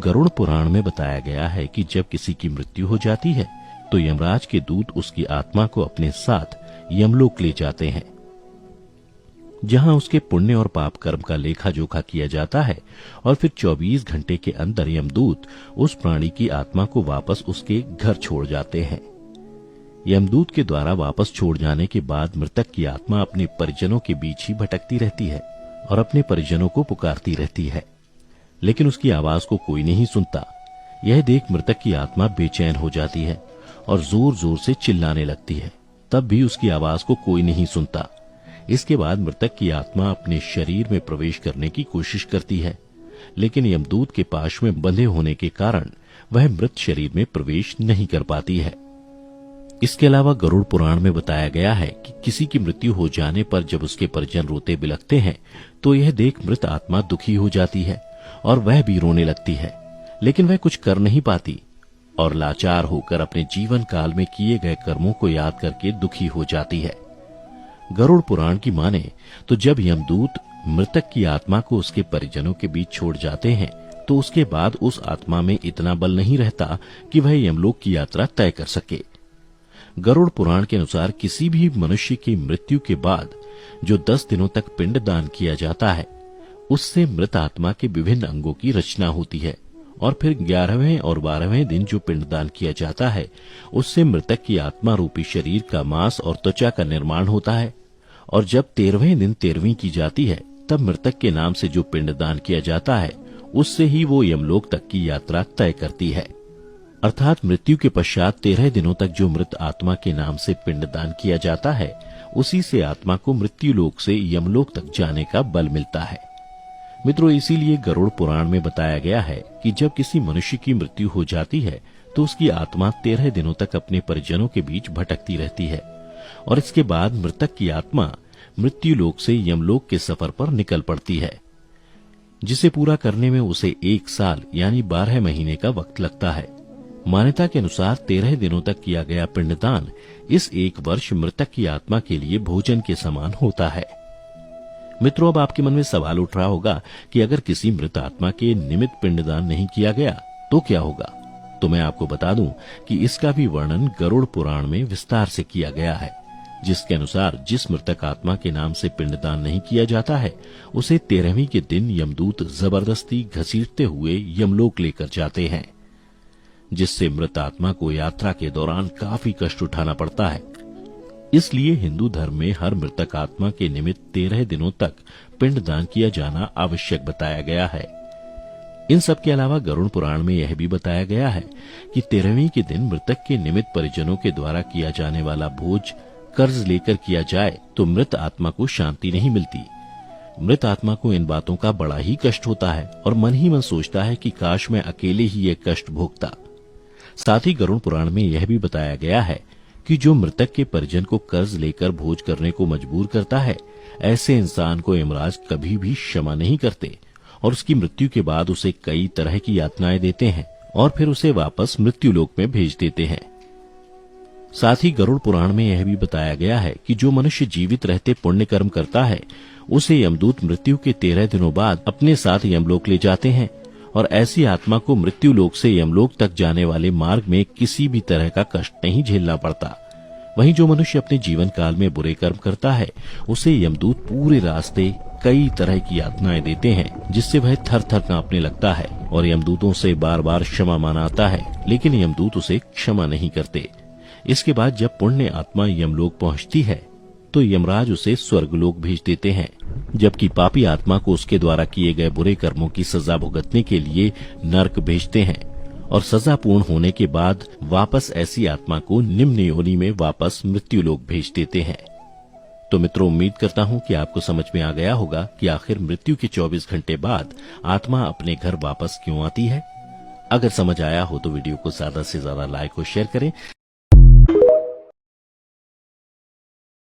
गरुड़ पुराण में बताया गया है कि जब किसी की मृत्यु हो जाती है तो यमराज के दूत उसकी आत्मा को अपने साथ यमलोक ले जाते हैं, जहां उसके पुण्य और पाप कर्म का लेखा जोखा किया जाता है और फिर 24 घंटे के अंदर यमदूत उस प्राणी की आत्मा को वापस उसके घर छोड़ जाते हैं। यमदूत के द्वारा वापस छोड़ जाने के बाद मृतक की आत्मा अपने परिजनों के बीच ही भटकती रहती है और अपने परिजनों को पुकारती रहती है, लेकिन उसकी आवाज को कोई नहीं सुनता। यह देख मृतक की आत्मा बेचैन हो जाती है और जोर जोर से चिल्लाने लगती है, तब भी उसकी आवाज को कोई नहीं सुनता। इसके बाद मृतक की आत्मा अपने शरीर में प्रवेश करने की कोशिश करती है, लेकिन यमदूत के पाश में बंधे होने के कारण वह मृत शरीर में प्रवेश नहीं कर पाती है। इसके अलावा गरुड़ पुराण में बताया गया है कि किसी की मृत्यु हो जाने पर जब उसके परिजन रोते बिलखते हैं तो यह देख मृत आत्मा दुखी हो जाती है और वह भी रोने लगती है, लेकिन वह कुछ कर नहीं पाती और लाचार होकर अपने जीवन काल में किए गए कर्मों को याद करके दुखी हो जाती है। गरुड़ पुराण की माने तो जब यमदूत मृतक की आत्मा को उसके परिजनों के बीच छोड़ जाते हैं तो उसके बाद उस आत्मा में इतना बल नहीं रहता कि वह यमलोक की यात्रा तय कर सके। गरुड़ पुराण के अनुसार किसी भी मनुष्य की मृत्यु के बाद जो 10 दिनों तक पिंडदान किया जाता है उससे मृत आत्मा के विभिन्न अंगों की रचना होती है और फिर 11वें और 12वें दिन जो पिंडदान किया जाता है उससे मृतक की आत्मा रूपी शरीर का मांस और त्वचा का निर्माण होता है और जब 13वें दिन 13वीं की जाती है तब मृतक के नाम से जो पिंडदान किया जाता है उससे ही वो यमलोक तक की यात्रा तय करती है। अर्थात मृत्यु के पश्चात 13 दिनों तक जो मृत आत्मा के नाम से पिंडदान किया जाता है उसी से आत्मा को मृत्यु लोक से यमलोक तक जाने का बल मिलता है। मित्रों, इसीलिए गरुड़ पुराण में बताया गया है कि जब किसी मनुष्य की मृत्यु हो जाती है तो उसकी आत्मा 13 दिनों तक अपने परिजनों के बीच भटकती रहती है और इसके बाद मृतक की आत्मा मृत्यु लोक से यमलोक के सफर पर निकल पड़ती है, जिसे पूरा करने में उसे 1 साल यानी 12 महीने का वक्त लगता है। मान्यता के अनुसार 13 दिनों तक किया गया पिंडदान इस 1 वर्ष मृतक की आत्मा के लिए भोजन के समान होता है। मित्रों, अब आपके मन में सवाल उठ रहा होगा कि अगर किसी मृत आत्मा के निमित्त पिंडदान नहीं किया गया तो क्या होगा? तो मैं आपको बता दूं कि इसका भी वर्णन गरुड़ पुराण में विस्तार से किया गया है, जिसके अनुसार जिस मृतक आत्मा के नाम से पिंडदान नहीं किया जाता है उसे 13वीं के दिन यमदूत जबरदस्ती घसीटते हुए यमलोक लेकर जाते हैं, जिससे मृत आत्मा को यात्रा के दौरान काफी कष्ट उठाना पड़ता है। इसलिए हिंदू धर्म में हर मृतक आत्मा के निमित्त 13 दिनों तक पिंडदान किया जाना आवश्यक बताया गया है। इन सब के अलावा गरुड़ पुराण में यह भी बताया गया है कि 13वीं के दिन मृतक के निमित्त परिजनों के द्वारा किया जाने वाला भोज कर्ज लेकर किया जाए तो मृत आत्मा को शांति नहीं मिलती। मृत आत्मा को इन बातों का बड़ा ही कष्ट होता है और मन ही मन सोचता है कि काश मैं अकेले ही ये कष्ट भोगता। साथ ही गरुड़ पुराण में यह भी बताया गया है कि जो मृतक के परिजन को कर्ज लेकर भोज करने को मजबूर करता है, ऐसे इंसान को यमराज कभी भी क्षमा नहीं करते और उसकी मृत्यु के बाद उसे कई तरह की यातनाएं देते हैं और फिर उसे वापस मृत्यु लोक में भेज देते हैं। साथ ही गरुड़ पुराण में यह भी बताया गया है कि जो मनुष्य जीवित रहते पुण्य कर्म करता है उसे यमदूत मृत्यु के 13 दिनों बाद अपने साथ यमलोक ले जाते हैं और ऐसी आत्मा को मृत्यु लोक से यमलोक तक जाने वाले मार्ग में किसी भी तरह का कष्ट नहीं झेलना पड़ता। वहीं जो मनुष्य अपने जीवन काल में बुरे कर्म करता है उसे यमदूत पूरे रास्ते कई तरह की यातनाएं देते हैं, जिससे वह थर थर कांपने लगता है और यमदूतों से बार बार क्षमा मांगता है, लेकिन यमदूत उसे क्षमा नहीं करते। इसके बाद जब पुण्य आत्मा यमलोक पहुंचती है तो यमराज उसे स्वर्गलोक भेज देते हैं, जबकि पापी आत्मा को उसके द्वारा किए गए बुरे कर्मों की सजा भुगतने के लिए नरक भेजते हैं और सजा पूर्ण होने के बाद वापस ऐसी आत्मा को निम्न योनि में वापस मृत्यु लोक भेज देते हैं। तो मित्रों, उम्मीद करता हूं कि आपको समझ में आ गया होगा कि आखिर मृत्यु के 24 घंटे बाद आत्मा अपने घर वापस क्यों आती है। अगर समझ आया हो तो वीडियो को ज्यादा से ज्यादा लाइक और शेयर करें।